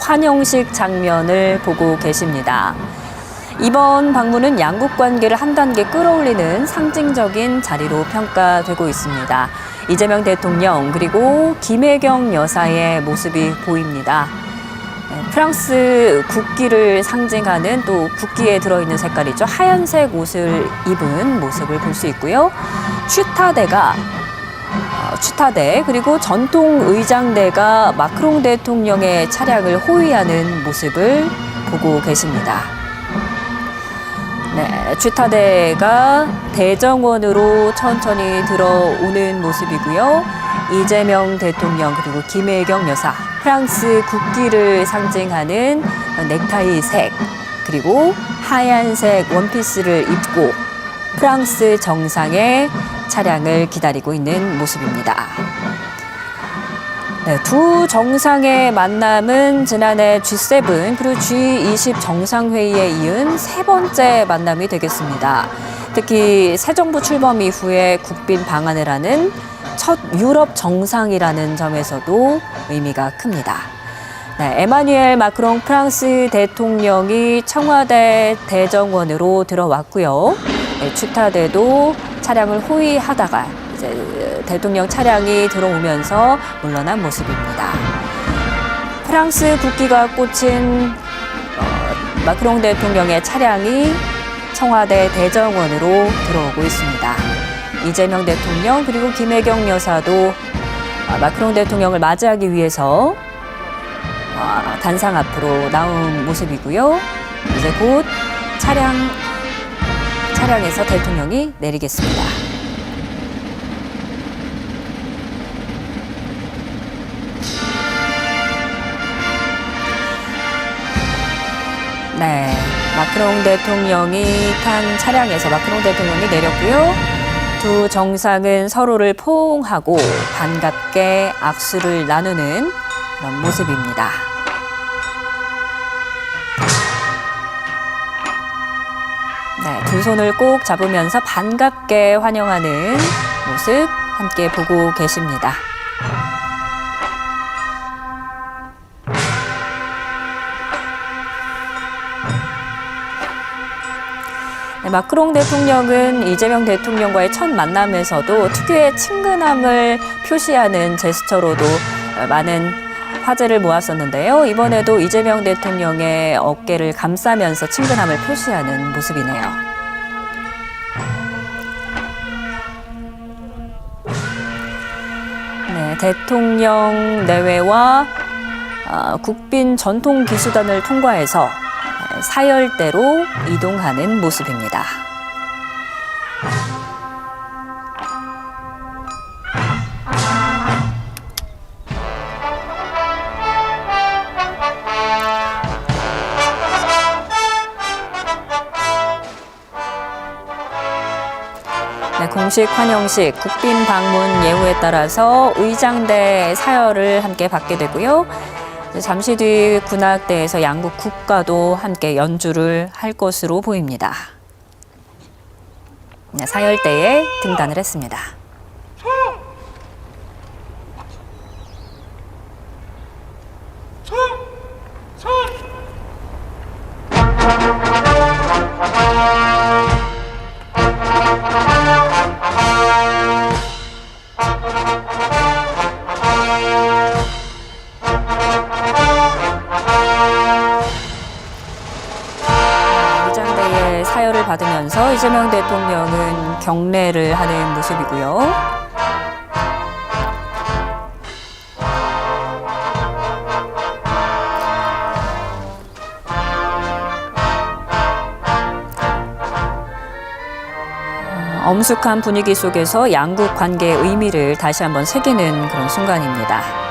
환영식 장면을 보고 계십니다. 이번 방문은 양국 관계를 한 단계 끌어올리는 상징적인 자리로 평가되고 있습니다. 이재명 대통령 그리고 김혜경 여사의 모습이 보입니다. 프랑스 국기를 상징하는 또 국기에 들어있는 색깔이죠. 하얀색 옷을 입은 모습을 볼 수 있고요. 취타대 그리고 전통 의장대가 마크롱 대통령의 차량을 호위하는 모습을 보고 계십니다. 네, 취타대가 대정원으로 천천히 들어오는 모습이고요. 이재명 대통령 그리고 김혜경 여사, 프랑스 국기를 상징하는 넥타이 색 그리고 하얀색 원피스를 입고 프랑스 정상의 차량을 기다리고 있는 모습입니다. 네, 두 정상의 만남은 지난해 G7 그리고 G20 정상회의에 이은 세 번째 만남이 되겠습니다. 특히 새 정부 출범 이후에 국빈 방한을 하는 첫 유럽 정상이라는 점에서도 의미가 큽니다. 네, 에마뉘엘 마크롱 프랑스 대통령이 청와대 대정원으로 들어왔고요. 네, 취타대도 차량을 호위하다가 이제 대통령 차량이 들어오면서 물러난 모습입니다. 프랑스 국기가 꽂힌 마크롱 대통령의 차량이 청와대 대정원으로 들어오고 있습니다. 이재명 대통령 그리고 김혜경 여사도 마크롱 대통령을 맞이하기 위해서 단상 앞으로 나온 모습이고요. 이제 곧 차량에서 대통령이 내리겠습니다. 네, 마크롱 대통령이 탄 차량에서 마크롱 대통령이 내렸고요. 두 정상은 서로를 포옹하고 반갑게 악수를 나누는 그런 모습입니다. 네, 두 손을 꼭 잡으면서 반갑게 환영하는 모습 함께 보고 계십니다. 네, 마크롱 대통령은 이재명 대통령과의 첫 만남에서도 특유의 친근함을 표시하는 제스처로도 많은 화제를 모았었는데요. 이번에도 이재명 대통령의 어깨를 감싸면서 친근함을 표시하는 모습이네요. 네, 대통령 내외와 국빈 전통기수단을 통과해서 사열대로 이동하는 모습입니다. 네, 공식 환영식, 국빈 방문 예우에 따라서 의장대 사열을 함께 받게 되고요. 잠시 뒤 군악대에서 양국 국가도 함께 연주를 할 것으로 보입니다. 네, 사열대에 등단을 했습니다. 사열을 받으면서 이재명 대통령은 경례를 하는 모습이고요. 엄숙한 분위기 속에서 양국 관계의 의미를 다시 한번 새기는 그런 순간입니다.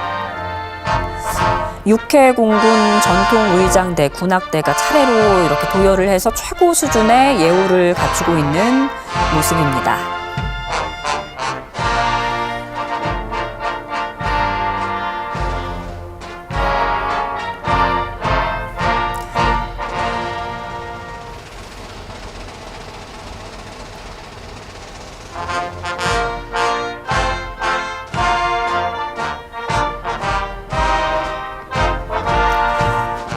육해공군 전통의장대, 군악대가 차례로 이렇게 도열을 해서 최고 수준의 예우를 갖추고 있는 모습입니다.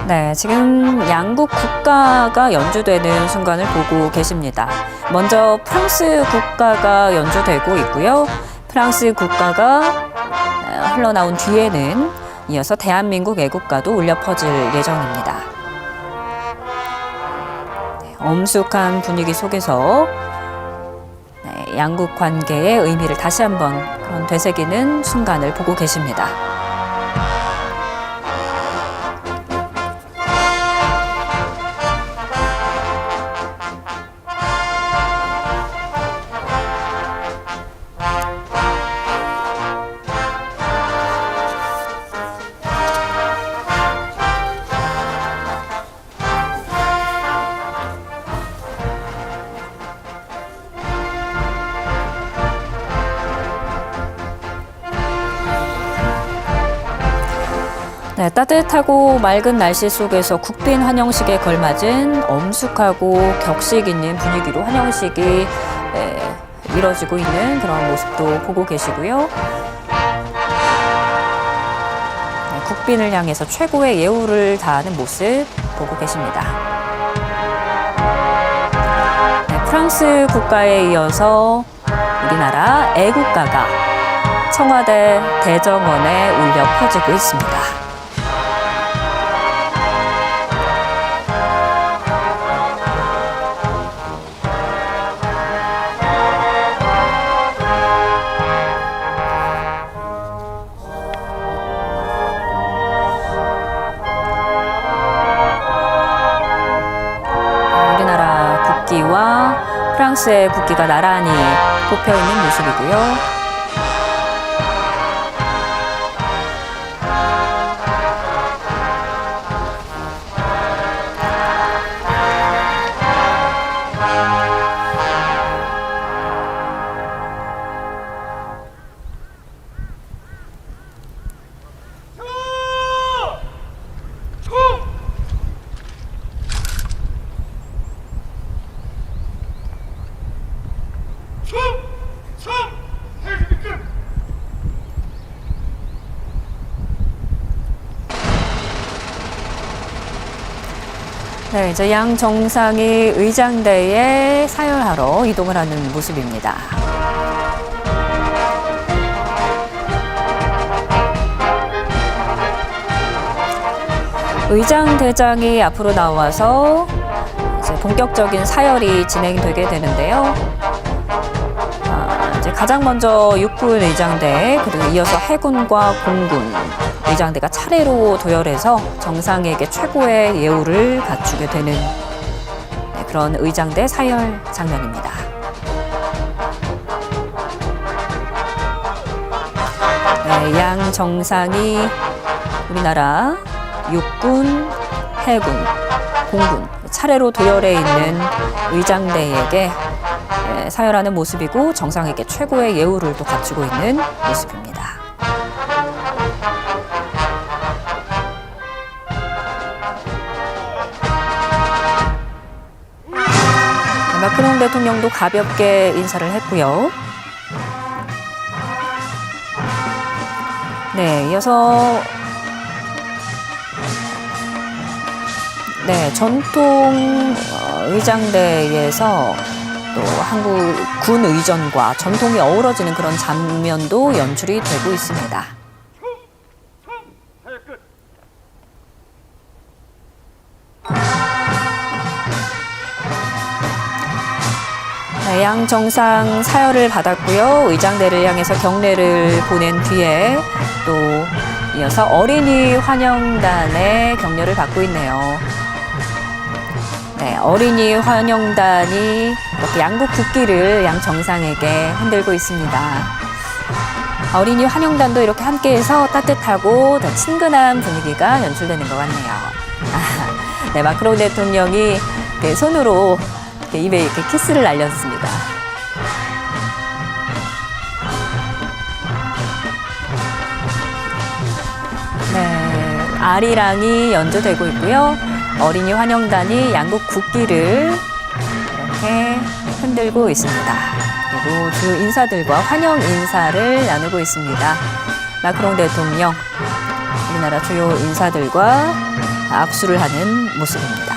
네, 지금 양국 국가가 연주되는 순간을 보고 계십니다. 먼저 프랑스 국가가 연주되고 있고요. 프랑스 국가가 흘러나온 뒤에는 이어서 대한민국 애국가도 울려 퍼질 예정입니다. 네, 엄숙한 분위기 속에서 양국 관계의 의미를 다시 한번 그런 되새기는 순간을 보고 계십니다. 네, 따뜻하고 맑은 날씨 속에서 국빈 환영식에 걸맞은 엄숙하고 격식 있는 분위기로 환영식이 이뤄지고 있는 그런 모습도 보고 계시고요. 네, 국빈을 향해서 최고의 예우를 다하는 모습 보고 계십니다. 네, 프랑스 국가에 이어서 우리나라 애국가가 청와대 대정원에 울려 퍼지고 있습니다. 국기와 프랑스의 국기가 나란히 꼽혀 있는 모습이고요. 네, 이제 양 정상이 의장대에 사열하러 이동을 하는 모습입니다. 의장대장이 앞으로 나와서 이제 본격적인 사열이 진행되게 되는데요. 이제 가장 먼저 육군 의장대, 그리고 이어서 해군과 공군 의장대가 차례로 도열해서 정상에게 최고의 예우를 갖추게 되는 그런 의장대 사열 장면입니다. 네, 양 정상이 우리나라 육군, 해군, 공군 차례로 도열해 있는 의장대에게 사열하는 모습이고 정상에게 최고의 예우를 또 갖추고 있는 모습입니다. 마크롱 대통령도 가볍게 인사를 했고요. 네, 이어서 전통 의장대에서 또 한국 군 의전과 전통이 어우러지는 그런 장면도 연출이 되고 있습니다. 네, 양 정상 사열을 받았고요. 의장대를 향해서 경례를 보낸 뒤에 또 이어서 어린이 환영단의 격려를 받고 있네요. 네, 어린이 환영단이 이렇게 양국 국기를 양 정상에게 흔들고 있습니다. 어린이 환영단도 이렇게 함께해서 따뜻하고 더 친근한 분위기가 연출되는 것 같네요. 네, 마크롱 대통령이 손으로 입에 이렇게 키스를 날렸습니다. 네, 아리랑이 연주되고 있고요. 어린이 환영단이 양국 국기를 이렇게 흔들고 있습니다. 그리고 주 인사들과 환영 인사를 나누고 있습니다. 마크롱 대통령, 우리나라 주요 인사들과 악수를 하는 모습입니다.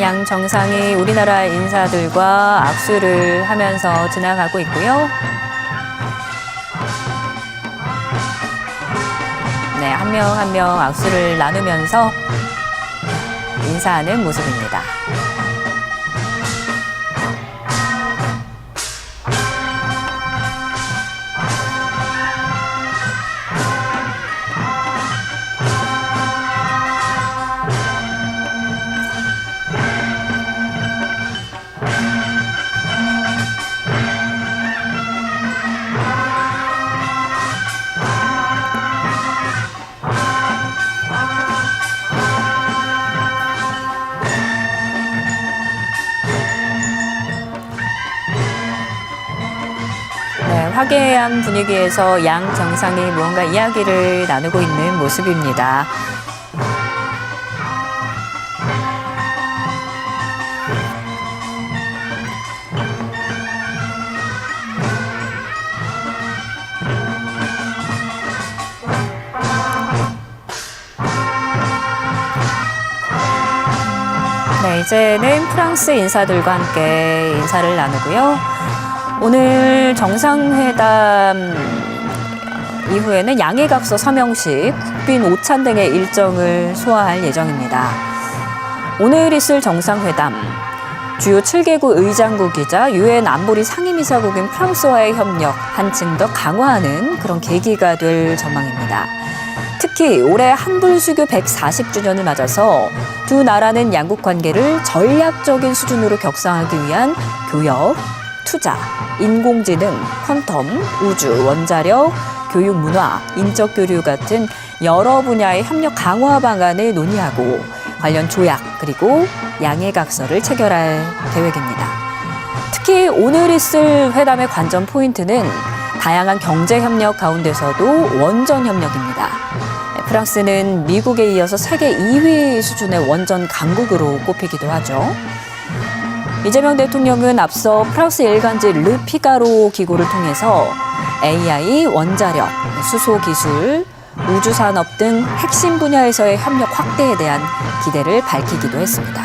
양 정상이 우리나라 인사들과 악수를 하면서 지나가고 있고요. 네, 한 명 한 명 악수를 나누면서 인사하는 모습입니다. 화기애애한 분위기에서 양 정상이 무언가 이야기를 나누고 있는 모습입니다. 네, 이제는 프랑스 인사들과 함께 인사를 나누고요. 오늘 정상회담 이후에는 양해각서 서명식, 국빈 오찬 등의 일정을 소화할 예정입니다. 오늘 있을 정상회담, 주요 7개국 의장국이자 유엔 안보리 상임이사국인 프랑스와의 협력 한층 더 강화하는 그런 계기가 될 전망입니다. 특히 올해 한불수교 140주년을 맞아서 두 나라는 양국 관계를 전략적인 수준으로 격상하기 위한 교역, 투자, 인공지능, 퀀텀, 우주, 원자력, 교육 문화, 인적 교류 같은 여러 분야의 협력 강화 방안을 논의하고 관련 조약 그리고 양해각서를 체결할 계획입니다. 특히 오늘 있을 회담의 관전 포인트는 다양한 경제 협력 가운데서도 원전 협력입니다. 프랑스는 미국에 이어서 세계 2위 수준의 원전 강국으로 꼽히기도 하죠. 이재명 대통령은 앞서 프랑스 일간지 르피가로 기고를 통해서 AI, 원자력, 수소기술, 우주산업 등 핵심 분야에서의 협력 확대에 대한 기대를 밝히기도 했습니다.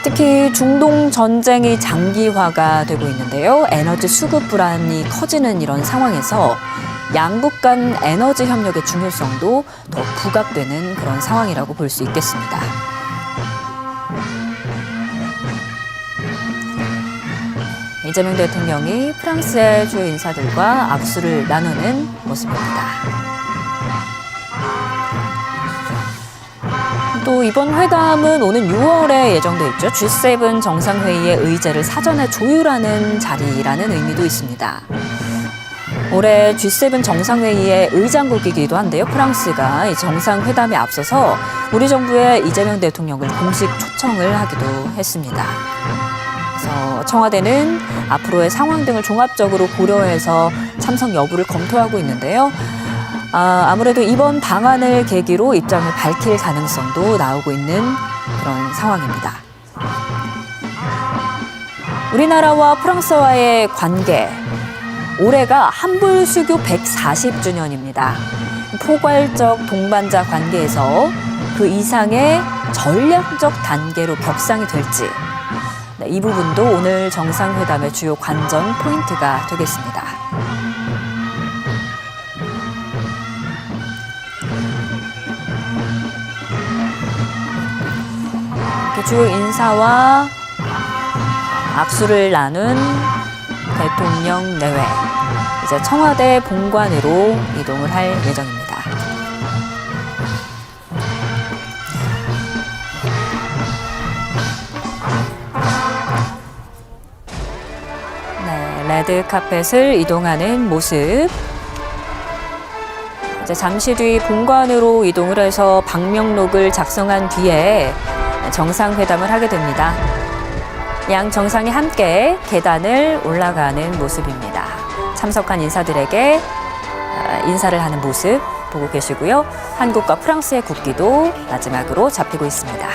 특히 중동 전쟁이 장기화가 되고 있는데요. 에너지 수급 불안이 커지는 이런 상황에서 양국 간 에너지 협력의 중요성도 더 부각되는 그런 상황이라고 볼 수 있겠습니다. 이재명 대통령이 프랑스의 주요 인사들과 악수를 나누는 모습입니다. 또 이번 회담은 오는 6월에 예정돼 있죠. G7 정상회의의 의제를 사전에 조율하는 자리라는 의미도 있습니다. 올해 G7 정상회의의 의장국이기도 한데요. 프랑스가 이 정상회담에 앞서서 우리 정부의 이재명 대통령을 공식 초청을 하기도 했습니다. 그래서 청와대는 앞으로의 상황 등을 종합적으로 고려해서 참석 여부를 검토하고 있는데요. 아무래도 이번 방안을 계기로 입장을 밝힐 가능성도 나오고 있는 그런 상황입니다. 우리나라와 프랑스와의 관계, 올해가 한불수교 140주년입니다. 포괄적 동반자 관계에서 그 이상의 전략적 단계로 격상이 될지, 이 부분도 오늘 정상회담의 주요 관전 포인트가 되겠습니다. 주요 인사와 악수를 나눈 대통령 내외, 이제 청와대 본관으로 이동을 할 예정입니다. 네, 레드 카펫을 이동하는 모습. 이제 잠시 뒤 본관으로 이동을 해서 방명록을 작성한 뒤에 정상회담을 하게 됩니다. 양 정상이 함께 계단을 올라가는 모습입니다. 참석한 인사들에게 인사를 하는 모습 보고 계시고요. 한국과 프랑스의 국기도 마지막으로 잡히고 있습니다.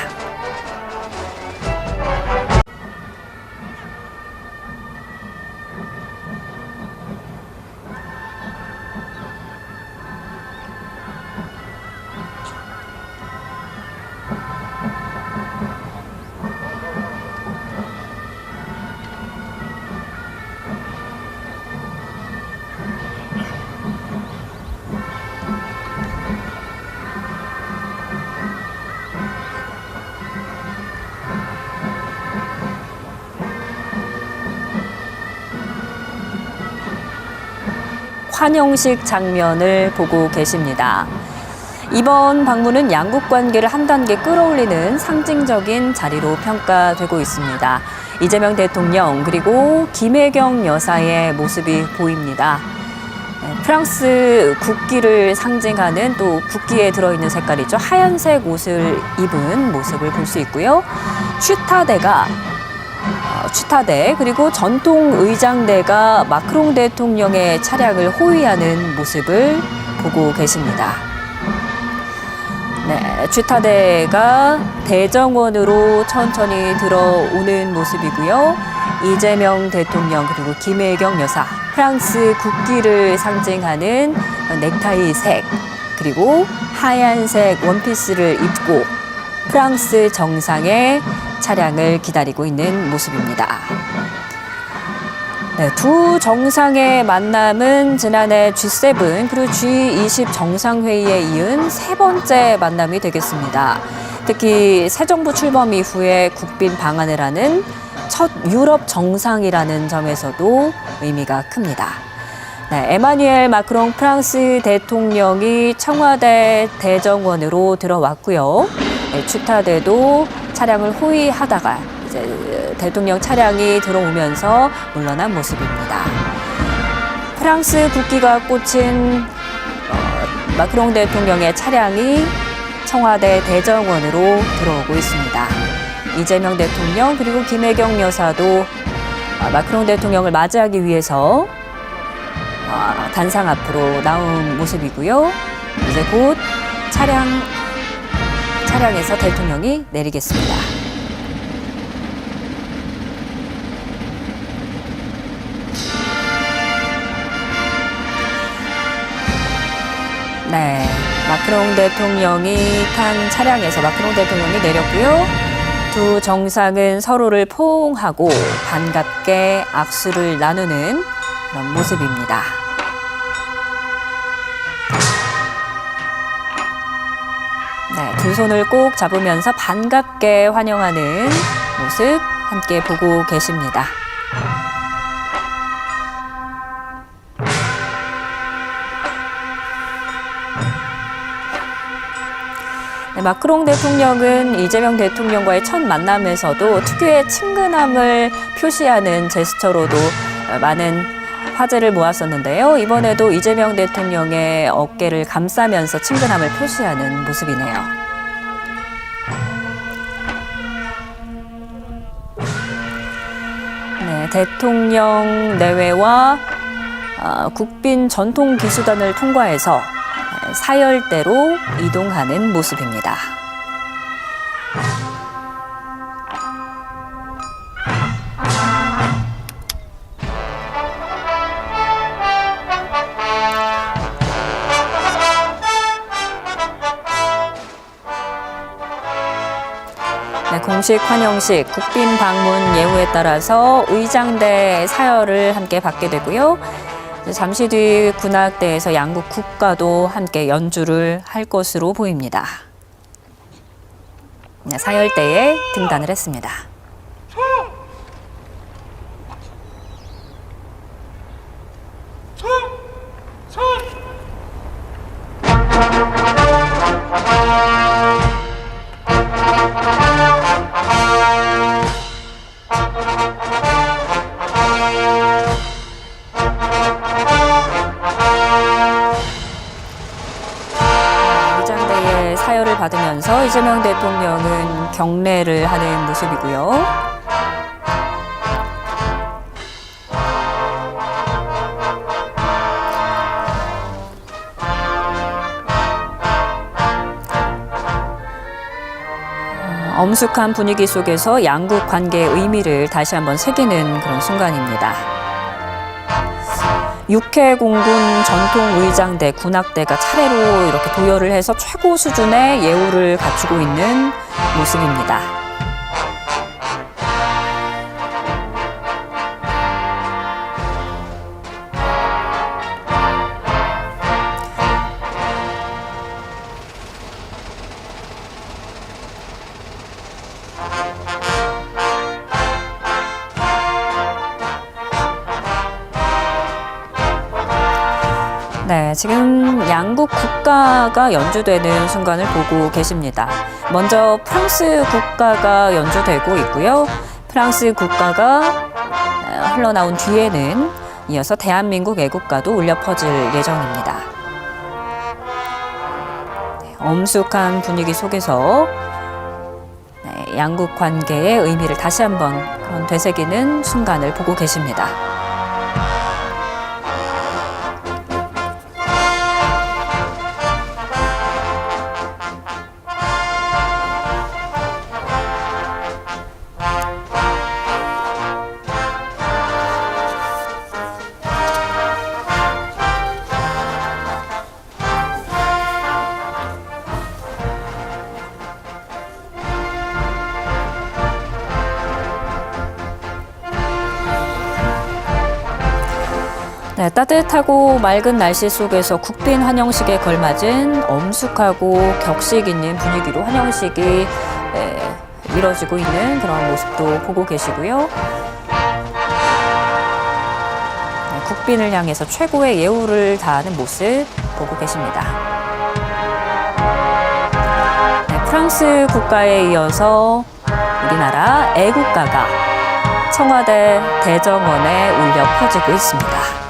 환영식 장면을 보고 계십니다. 이번 방문은 양국 관계를 한 단계 끌어올리는 상징적인 자리로 평가되고 있습니다. 이재명 대통령 그리고 김혜경 여사의 모습이 보입니다. 프랑스 국기를 상징하는 또 국기에 들어있는 색깔이죠. 하얀색 옷을 입은 모습을 볼 수 있고요. 취타대 그리고 전통 의장대가 마크롱 대통령의 차량을 호위하는 모습을 보고 계십니다. 네, 취타대가 대정원으로 천천히 들어오는 모습이고요. 이재명 대통령 그리고 김혜경 여사, 프랑스 국기를 상징하는 넥타이색 그리고 하얀색 원피스를 입고 프랑스 정상의 차량을 기다리고 있는 모습입니다. 네, 두 정상의 만남은 지난해 G7 그리고 G20 정상회의에 이은 세 번째 만남이 되겠습니다. 특히 새 정부 출범 이후에 국빈 방한을 하는 첫 유럽 정상이라는 점에서도 의미가 큽니다. 네, 에마뉘엘 마크롱 프랑스 대통령이 청와대 대정원으로 들어왔고요. 네, 취타대도 차량을 호위하다가 이제 대통령 차량이 들어오면서 물러난 모습입니다. 프랑스 국기가 꽂힌 마크롱 대통령의 차량이 청와대 대정원으로 들어오고 있습니다. 이재명 대통령 그리고 김혜경 여사도 마크롱 대통령을 맞이하기 위해서 단상 앞으로 나온 모습이고요. 이제 곧 차량에서 대통령이 내리겠습니다. 네, 마크롱 대통령이 탄 차량에서 마크롱 대통령이 내렸고요. 두 정상은 서로를 포옹하고 반갑게 악수를 나누는 그런 모습입니다. 네, 두 손을 꼭 잡으면서 반갑게 환영하는 모습 함께 보고 계십니다. 네, 마크롱 대통령은 이재명 대통령과의 첫 만남에서도 특유의 친근함을 표시하는 제스처로도 많은 화제를 모았었는데요. 이번에도 이재명 대통령의 어깨를 감싸면서 친근함을 표시하는 모습이네요. 네, 대통령 내외와 국빈 전통기수단을 통과해서 사열대로 이동하는 모습입니다. 네, 공식 환영식, 국빈 방문 예우에 따라서 의장대 사열을 함께 받게 되고요. 잠시 뒤 군악대에서 양국 국가도 함께 연주를 할 것으로 보입니다. 네, 사열대에 등단을 했습니다. 의장대의 사열을 받으면서 이재명 대통령은 경례를 하는 모습이고요. 엄숙한 분위기 속에서 양국 관계의 의미를 다시 한번 새기는 그런 순간입니다. 육해공군 전통의장대, 군악대가 차례로 이렇게 도열을 해서 최고 수준의 예우를 갖추고 있는 모습입니다. 네, 지금 양국 국가가 연주되는 순간을 보고 계십니다. 먼저 프랑스 국가가 연주되고 있고요. 프랑스 국가가 흘러나온 뒤에는 이어서 대한민국 애국가도 울려 퍼질 예정입니다. 네, 엄숙한 분위기 속에서 양국 관계의 의미를 다시 한번 그런 되새기는 순간을 보고 계십니다. 네, 따뜻하고 맑은 날씨 속에서 국빈 환영식에 걸맞은 엄숙하고 격식 있는 분위기로 환영식이 이뤄지고 있는 그런 모습도 보고 계시고요. 네, 국빈을 향해서 최고의 예우를 다하는 모습 보고 계십니다. 네, 프랑스 국가에 이어서 우리나라 애국가가 청와대 대정원에 울려 퍼지고 있습니다.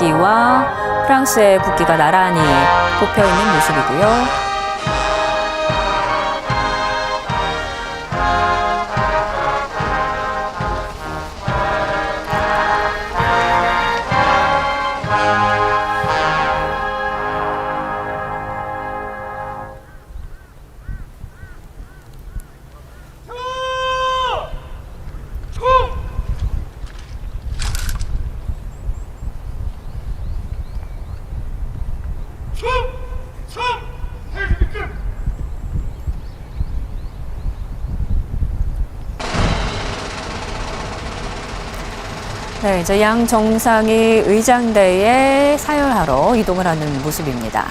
국기와 프랑스의 국기가 나란히 꼽혀 있는 모습이고요. 네, 이제 양 정상이 의장대에 사열하러 이동을 하는 모습입니다.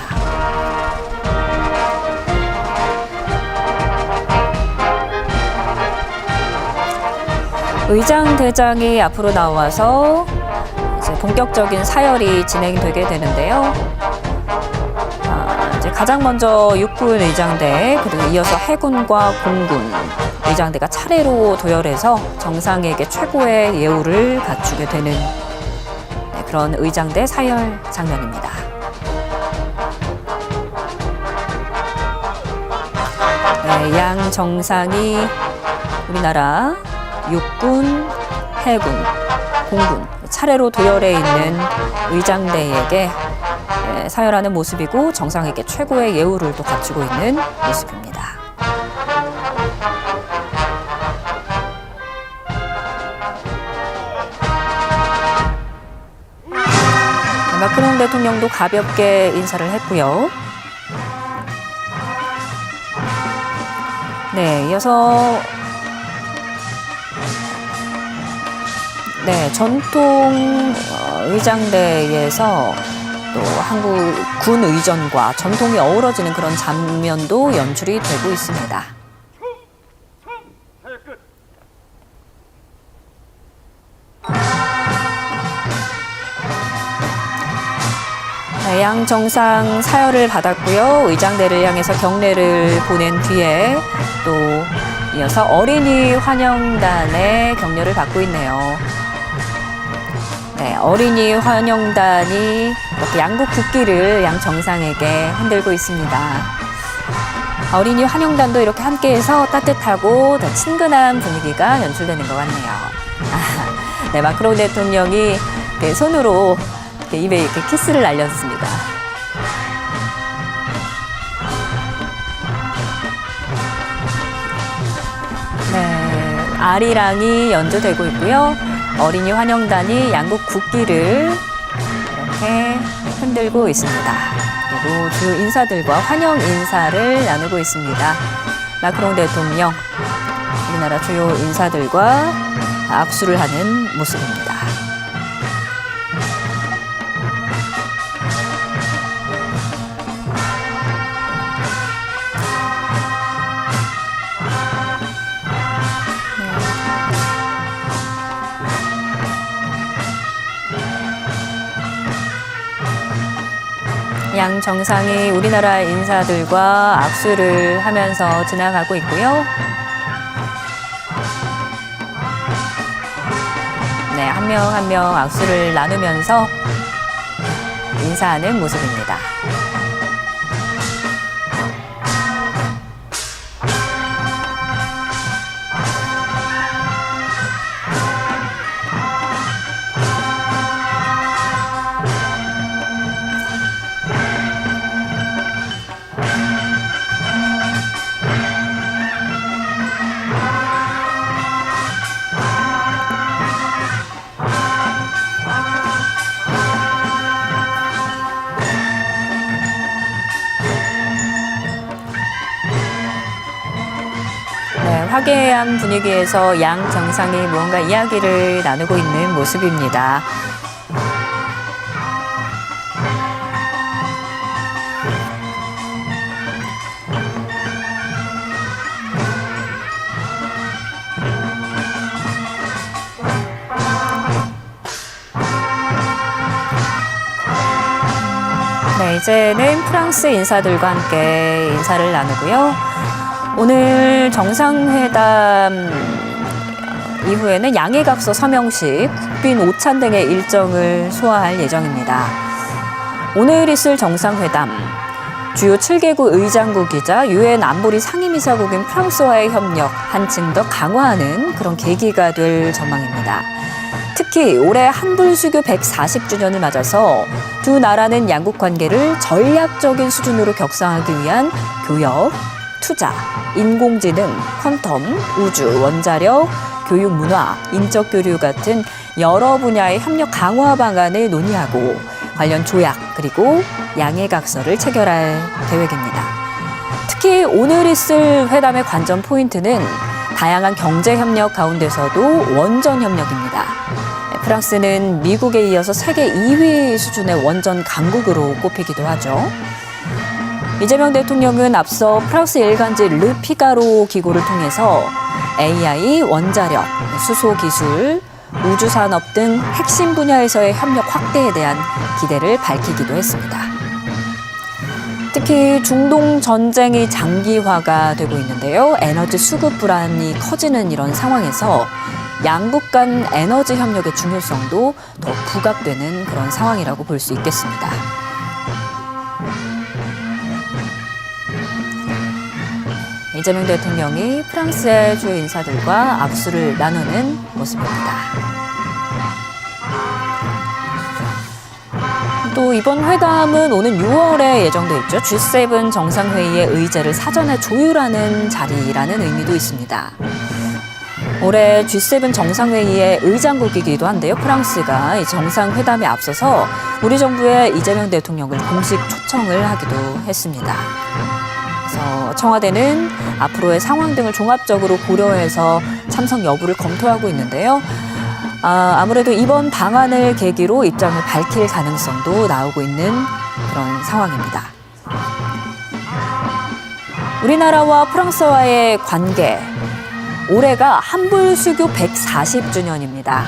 의장대장이 앞으로 나와서 이제 본격적인 사열이 진행되게 되는데요. 이제 가장 먼저 육군 의장대, 그리고 이어서 해군과 공군 의장대가 차례로 도열해서 정상에게 최고의 예우를 갖추게 되는 그런 의장대 사열 장면입니다. 네, 양 정상이 우리나라 육군, 해군, 공군 차례로 도열해 있는 의장대에게 사열하는 모습이고 정상에게 최고의 예우를 또 갖추고 있는 모습입니다. 마크롱 대통령도 가볍게 인사를 했고요. 네, 이어서 전통 의장대에서 또 한국 군 의전과 전통이 어우러지는 그런 장면도 연출이 되고 있습니다. 네, 양 정상 사열을 받았고요. 의장대를 향해서 경례를 보낸 뒤에 또 이어서 어린이 환영단의 격려를 받고 있네요. 네, 어린이 환영단이 이렇게 양국 국기를 양 정상에게 흔들고 있습니다. 어린이 환영단도 이렇게 함께해서 따뜻하고 더 친근한 분위기가 연출되는 것 같네요. 네, 마크롱 대통령이 손으로 입에 이렇게 키스를 날렸습니다. 네, 아리랑이 연주되고 있고요. 어린이 환영단이 양국 국기를 이렇게 흔들고 있습니다. 그리고 주요 인사들과 환영 인사를 나누고 있습니다. 마크롱 대통령, 우리나라 주요 인사들과 악수를 하는 모습입니다. 양 정상이 우리나라 인사들과 악수를 하면서 지나가고 있고요. 네, 한 명 한 명 악수를 나누면서 인사하는 모습입니다. 화기애애한 분위기에서 양 정상이 무언가 이야기를 나누고 있는 모습입니다. 네, 이제는 프랑스 인사들과 함께 인사를 나누고요. 오늘 정상회담 이후에는 양해각서 서명식, 국빈 오찬 등의 일정을 소화할 예정입니다. 오늘 있을 정상회담, 주요 7개국 의장국이자 유엔 안보리 상임이사국인 프랑스와의 협력 한층 더 강화하는 그런 계기가 될 전망입니다. 특히 올해 한불수교 140주년을 맞아서 두 나라는 양국 관계를 전략적인 수준으로 격상하기 위한 교역, 투자, 인공지능, 퀀텀, 우주, 원자력, 교육 문화, 인적 교류 같은 여러 분야의 협력 강화 방안을 논의하고 관련 조약 그리고 양해각서를 체결할 계획입니다. 특히 오늘 있을 회담의 관전 포인트는 다양한 경제 협력 가운데서도 원전 협력입니다. 프랑스는 미국에 이어서 세계 2위 수준의 원전 강국으로 꼽히기도 하죠. 이재명 대통령은 앞서 프랑스 일간지 르피가로 기고를 통해서 AI, 원자력, 수소기술, 우주산업 등 핵심 분야에서의 협력 확대에 대한 기대를 밝히기도 했습니다. 특히 중동 전쟁이 장기화가 되고 있는데요. 에너지 수급 불안이 커지는 이런 상황에서 양국 간 에너지 협력의 중요성도 더 부각되는 그런 상황이라고 볼 수 있겠습니다. 이재명 대통령이 프랑스의 주요 인사들과 악수를 나누는 모습입니다. 또 이번 회담은 오는 6월에 예정돼 있죠. G7 정상회의의 의제를 사전에 조율하는 자리라는 의미도 있습니다. 올해 G7 정상회의의 의장국이기도 한데요. 프랑스가 이 정상회담에 앞서서 우리 정부에 이재명 대통령을 공식 초청을 하기도 했습니다. 그래서 청와대는 앞으로의 상황 등을 종합적으로 고려해서 참석 여부를 검토하고 있는데요. 아무래도 이번 방안을 계기로 입장을 밝힐 가능성도 나오고 있는 그런 상황입니다. 우리나라와 프랑스와의 관계, 올해가 한불수교 140주년입니다.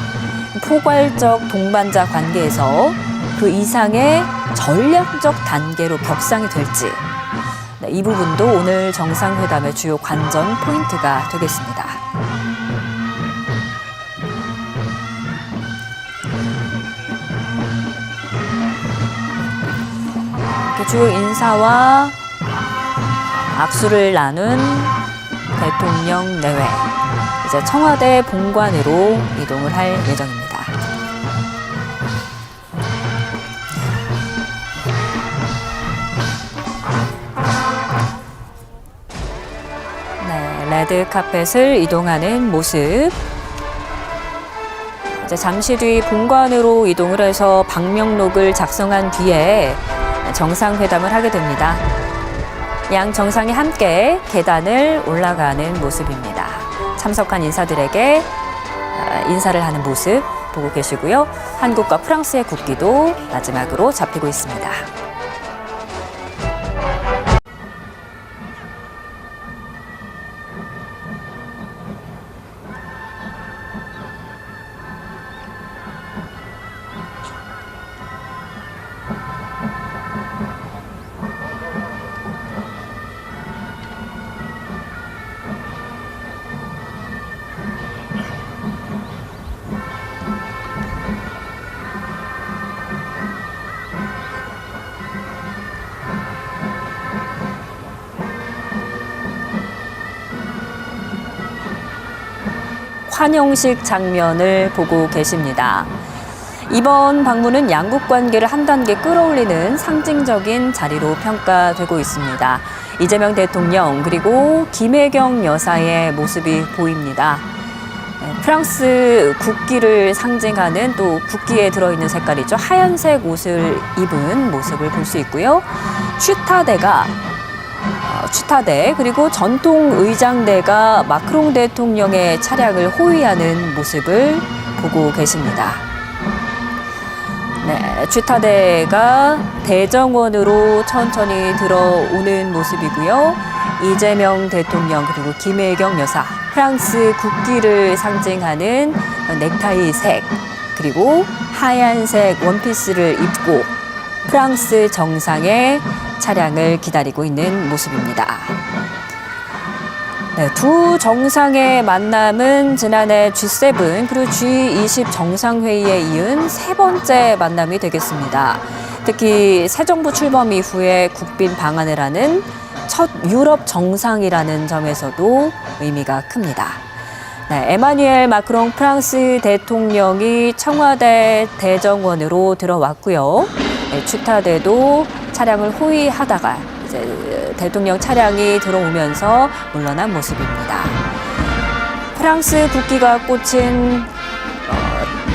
포괄적 동반자 관계에서 그 이상의 전략적 단계로 격상이 될지, 이 부분도 오늘 정상회담의 주요 관전 포인트가 되겠습니다. 주요 인사와 악수를 나눈 대통령 내외, 이제 청와대 본관으로 이동을 할 예정입니다. 네, 레드 카펫을 이동하는 모습. 이제 잠시 뒤 본관으로 이동을 해서 방명록을 작성한 뒤에 정상회담을 하게 됩니다. 양 정상이 함께 계단을 올라가는 모습입니다. 참석한 인사들에게 인사를 하는 모습 보고 계시고요. 한국과 프랑스의 국기도 마지막으로 잡히고 있습니다. 환영식 장면을 보고 계십니다. 이번 방문은 양국 관계를 한 단계 끌어올리는 상징적인 자리로 평가되고 있습니다. 이재명 대통령 그리고 김혜경 여사의 모습이 보입니다. 프랑스 국기를 상징하는 또 국기에 들어있는 색깔이죠. 하얀색 옷을 입은 모습을 볼 수 있고요. 취타대 그리고 전통 의장대가 마크롱 대통령의 차량을 호위하는 모습을 보고 계십니다. 네, 취타대가 대정원으로 천천히 들어오는 모습이고요. 이재명 대통령 그리고 김혜경 여사, 프랑스 국기를 상징하는 넥타이색 그리고 하얀색 원피스를 입고 프랑스 정상의 차량을 기다리고 있는 모습입니다. 네, 두 정상의 만남은 지난해 G7 그리고 G20 정상회의에 이은 세 번째 만남이 되겠습니다. 특히 새 정부 출범 이후에 국빈 방한을 하는 첫 유럽 정상이라는 점에서도 의미가 큽니다. 네, 에마뉘엘 마크롱 프랑스 대통령이 청와대 대정원으로 들어왔고요. 네, 취타대도 차량을 호위하다가 이제 대통령 차량이 들어오면서 물러난 모습입니다. 프랑스 국기가 꽂힌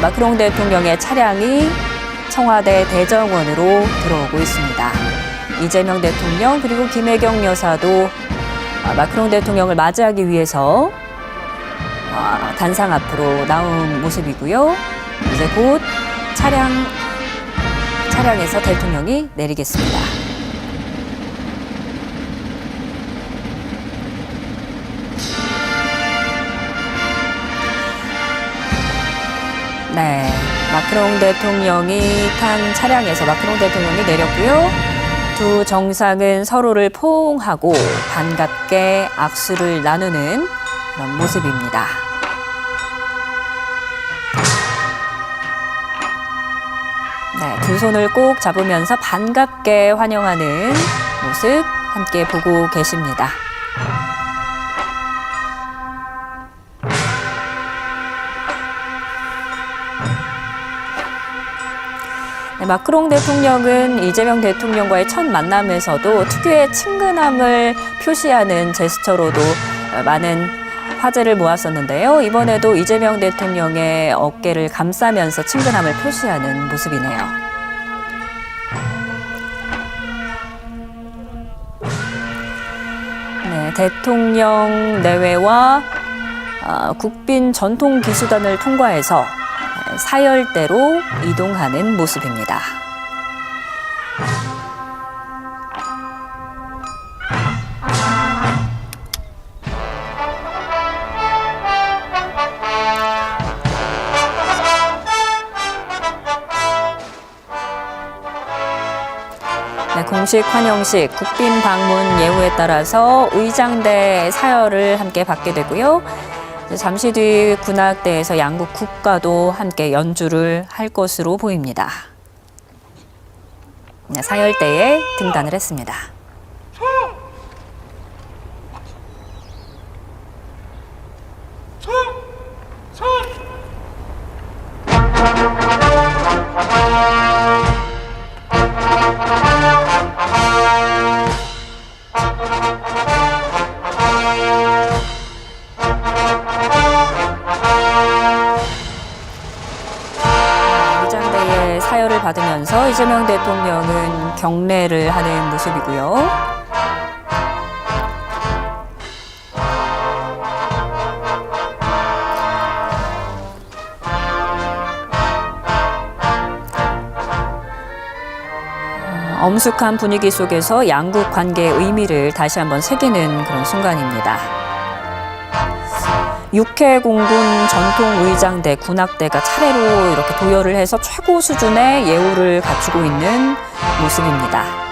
마크롱 대통령의 차량이 청와대 대정원으로 들어오고 있습니다. 이재명 대통령 그리고 김혜경 여사도 마크롱 대통령을 맞이하기 위해서 단상 앞으로 나온 모습이고요. 이제 곧 차량에서 대통령이 내리겠습니다. 네, 마크롱 대통령이 탄 차량에서 마크롱 대통령이 내렸고요. 두 정상은 서로를 포옹하고 반갑게 악수를 나누는 그런 모습입니다. 네, 두 손을 꼭 잡으면서 반갑게 환영하는 모습 함께 보고 계십니다. 네, 마크롱 대통령은 이재명 대통령과의 첫 만남에서도 특유의 친근함을 표시하는 제스처로도 많은 화제를 모았었는데요. 이번에도 이재명 대통령의 어깨를 감싸면서 친근함을 표시하는 모습이네요. 네, 대통령 내외와 국빈 전통기수단을 통과해서 사열대로 이동하는 모습입니다. 네, 공식 환영식, 국빈 방문 예우에 따라서 의장대 사열을 함께 받게 되고요. 잠시 뒤 군악대에서 양국 국가도 함께 연주를 할 것으로 보입니다. 사열대에 등단을 했습니다. 의장대의 사열을 받으면서 이재명 대통령은 경례를 하는 모습이고요. 엄숙한 분위기 속에서 양국 관계의 의미를 다시 한번 새기는 그런 순간입니다. 육해공군 전통의장대, 군악대가 차례로 이렇게 도열을 해서 최고 수준의 예우를 갖추고 있는 모습입니다.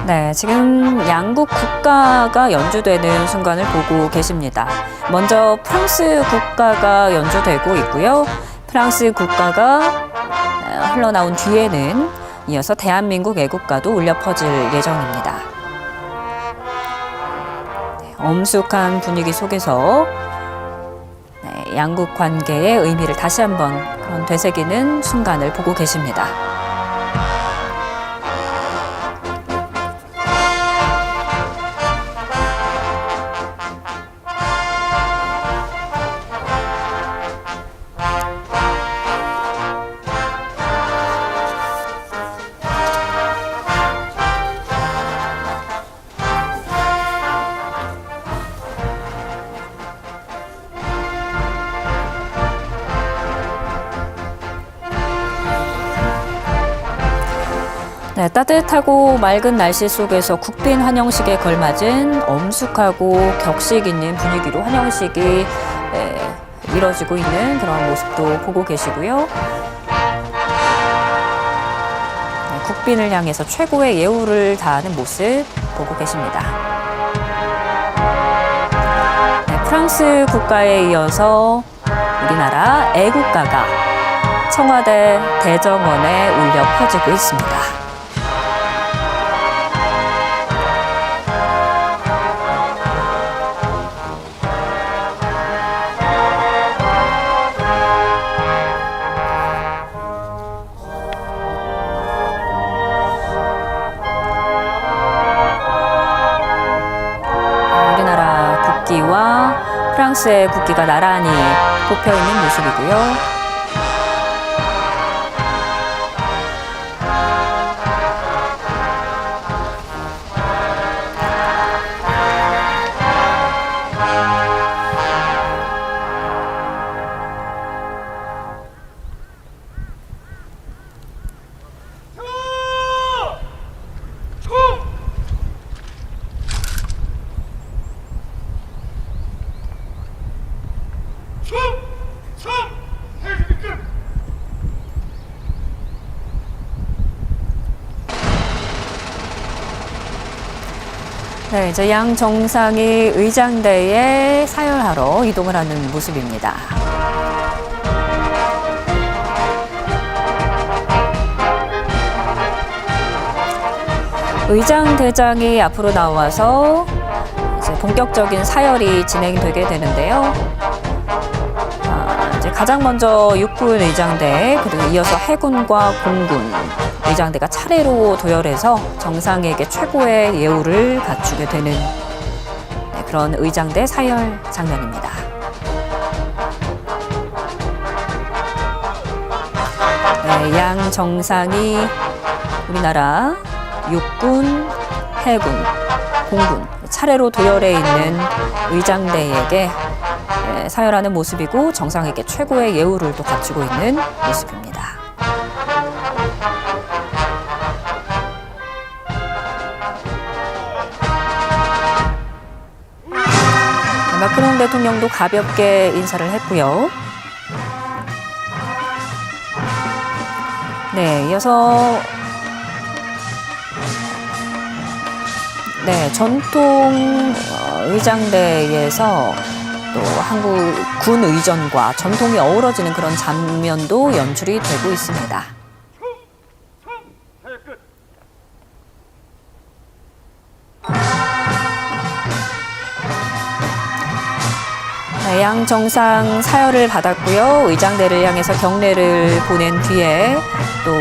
네, 지금 양국 국가가 연주되는 순간을 보고 계십니다. 먼저 프랑스 국가가 연주되고 있고요. 프랑스 국가가 흘러나온 뒤에는 이어서 대한민국 애국가도 울려 퍼질 예정입니다. 네, 엄숙한 분위기 속에서 양국 관계의 의미를 다시 한번 그런 되새기는 순간을 보고 계십니다. 네, 따뜻하고 맑은 날씨 속에서 국빈 환영식에 걸맞은 엄숙하고 격식 있는 분위기로 환영식이 이뤄지고 있는 그런 모습도 보고 계시고요. 네, 국빈을 향해서 최고의 예우를 다하는 모습 보고 계십니다. 네, 프랑스 국가에 이어서 우리나라 애국가가 청와대 대정원에 울려 퍼지고 있습니다. 국기와 프랑스의 국기가 나란히 꼽혀 있는 모습이고요. 네, 이제 양 정상이 의장대에 사열하러 이동을 하는 모습입니다. 의장대장이 앞으로 나와서 이제 본격적인 사열이 진행되게 되는데요. 이제 가장 먼저 육군 의장대, 그리고 이어서 해군과 공군 의장대가 차례로 도열해서 정상에게 최고의 예우를 갖추게 되는 그런 의장대 사열 장면입니다. 네, 양 정상이 우리나라 육군, 해군, 공군 차례로 도열해 있는 의장대에게 사열하는 모습이고 정상에게 최고의 예우를 또 갖추고 있는 모습입니다. 마크롱 대통령도 가볍게 인사를 했고요. 네, 이어서 전통 의장대에서 또 한국 군 의전과 전통이 어우러지는 그런 장면도 연출이 되고 있습니다. 양 정상 사열을 받았고요. 의장대를 향해서 경례를 보낸 뒤에 또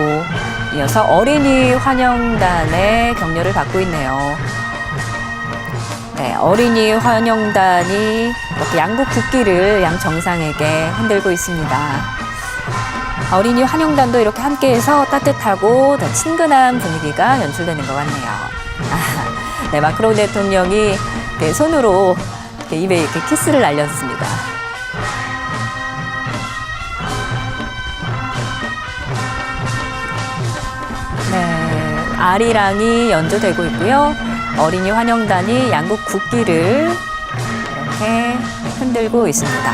이어서 어린이 환영단의 격려를 받고 있네요. 네, 어린이 환영단이 이렇게 양국 국기를 양 정상에게 흔들고 있습니다. 어린이 환영단도 이렇게 함께해서 따뜻하고 더 친근한 분위기가 연출되는 것 같네요. 네, 마크롱 대통령이 손으로 입에 이렇게 키스를 날렸습니다. 네, 아리랑이 연주되고 있고요. 어린이 환영단이 양국 국기를 이렇게 흔들고 있습니다.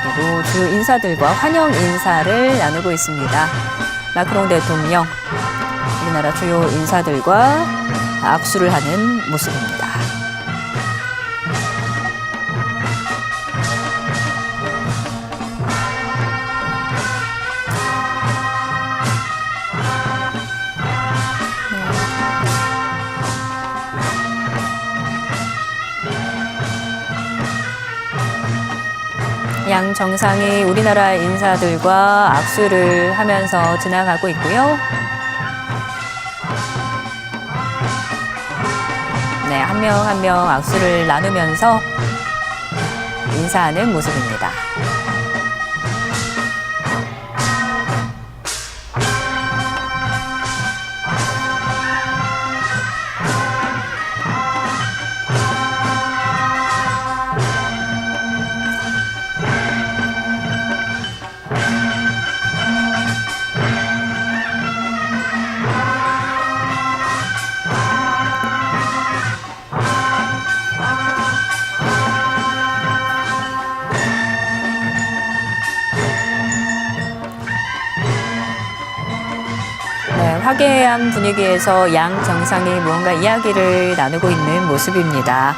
그리고 주 인사들과 환영 인사를 나누고 있습니다. 마크롱 대통령, 우리나라 주요 인사들과 악수를 하는 모습입니다. 양 정상이 우리나라 인사들과 악수를 하면서 지나가고 있고요. 네, 한 명 한 명 악수를 나누면서 인사하는 모습입니다. 화기애애한 분위기에서 양 정상이 무언가 이야기를 나누고 있는 모습입니다.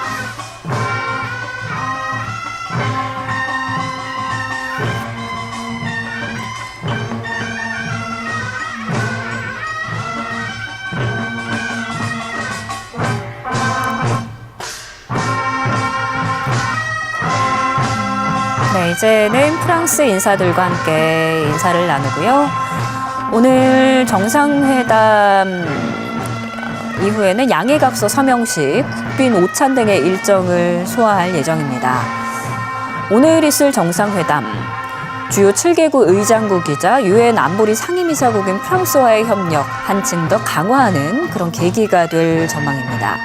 네, 이제는 프랑스 인사들과 함께 인사를 나누고요. 오늘 정상회담 이후에는 양해각서 서명식, 국빈 오찬 등의 일정을 소화할 예정입니다. 오늘 있을 정상회담, 주요 7개국 의장국이자 유엔 안보리 상임이사국인 프랑스와의 협력 한층 더 강화하는 그런 계기가 될 전망입니다.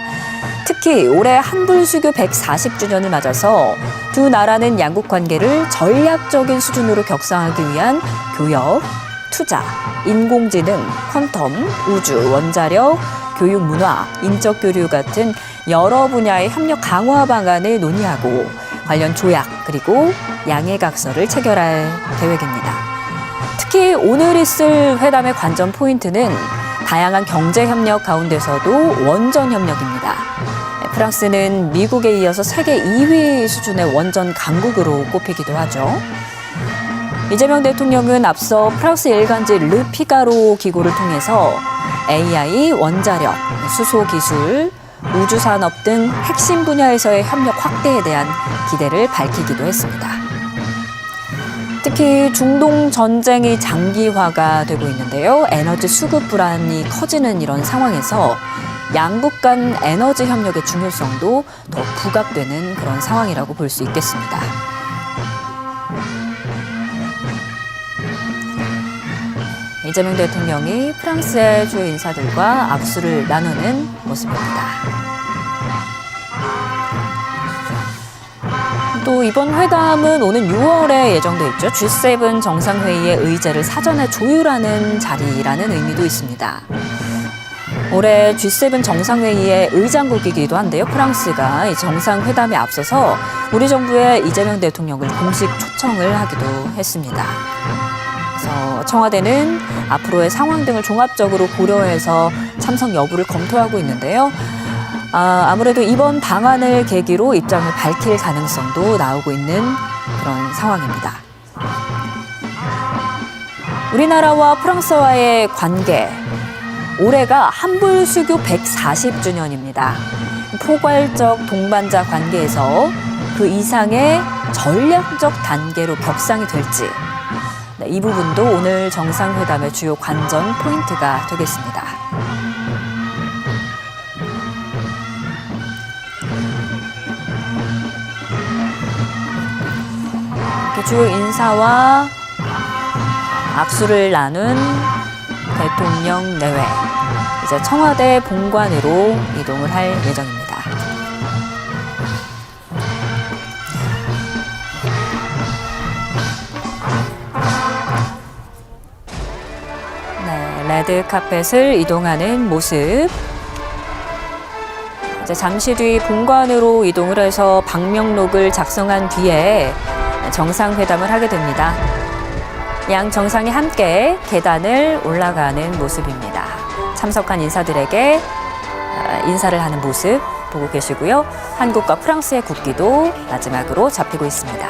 특히 올해 한불수교 140주년을 맞아서 두 나라는 양국 관계를 전략적인 수준으로 격상하기 위한 교역, 투자, 인공지능, 퀀텀, 우주, 원자력, 교육 문화, 인적 교류 같은 여러 분야의 협력 강화 방안을 논의하고 관련 조약 그리고 양해각서를 체결할 계획입니다. 특히 오늘 있을 회담의 관전 포인트는 다양한 경제 협력 가운데서도 원전 협력입니다. 프랑스는 미국에 이어서 세계 2위 수준의 원전 강국으로 꼽히기도 하죠. 이재명 대통령은 앞서 프랑스 일간지 르피가로 기고를 통해서 AI, 원자력, 수소기술, 우주산업 등 핵심 분야에서의 협력 확대에 대한 기대를 밝히기도 했습니다. 특히 중동 전쟁이 장기화가 되고 있는데요. 에너지 수급 불안이 커지는 이런 상황에서 양국 간 에너지 협력의 중요성도 더 부각되는 그런 상황이라고 볼 수 있겠습니다. 이재명 대통령이 프랑스의 주요 인사들과 악수를 나누는 모습입니다. 또 이번 회담은 오는 6월에 예정돼 있죠. G7 정상회의의 의제를 사전에 조율하는 자리라는 의미도 있습니다. 올해 G7 정상회의의 의장국이기도 한데요. 프랑스가 이 정상회담에 앞서서 우리 정부에 이재명 대통령을 공식 초청을 하기도 했습니다. 그래서 청와대는 앞으로의 상황 등을 종합적으로 고려해서 참석 여부를 검토하고 있는데요. 아무래도 이번 방안을 계기로 입장을 밝힐 가능성도 나오고 있는 그런 상황입니다. 우리나라와 프랑스와의 관계. 올해가 한불 수교 140주년입니다. 포괄적 동반자 관계에서 그 이상의 전략적 단계로 격상이 될지, 이 부분도 오늘 정상회담의 주요 관전 포인트가 되겠습니다. 주요 인사와 악수를 나눈 대통령 내외, 이제 청와대 본관으로 이동을 할 예정입니다. 네, 레드 카펫을 이동하는 모습. 이제 잠시 뒤 본관으로 이동을 해서 방명록을 작성한 뒤에 정상회담을 하게 됩니다. 양 정상이 함께 계단을 올라가는 모습입니다. 참석한 인사들에게 인사를 하는 모습 보고 계시고요. 한국과 프랑스의 국기도 마지막으로 잡히고 있습니다.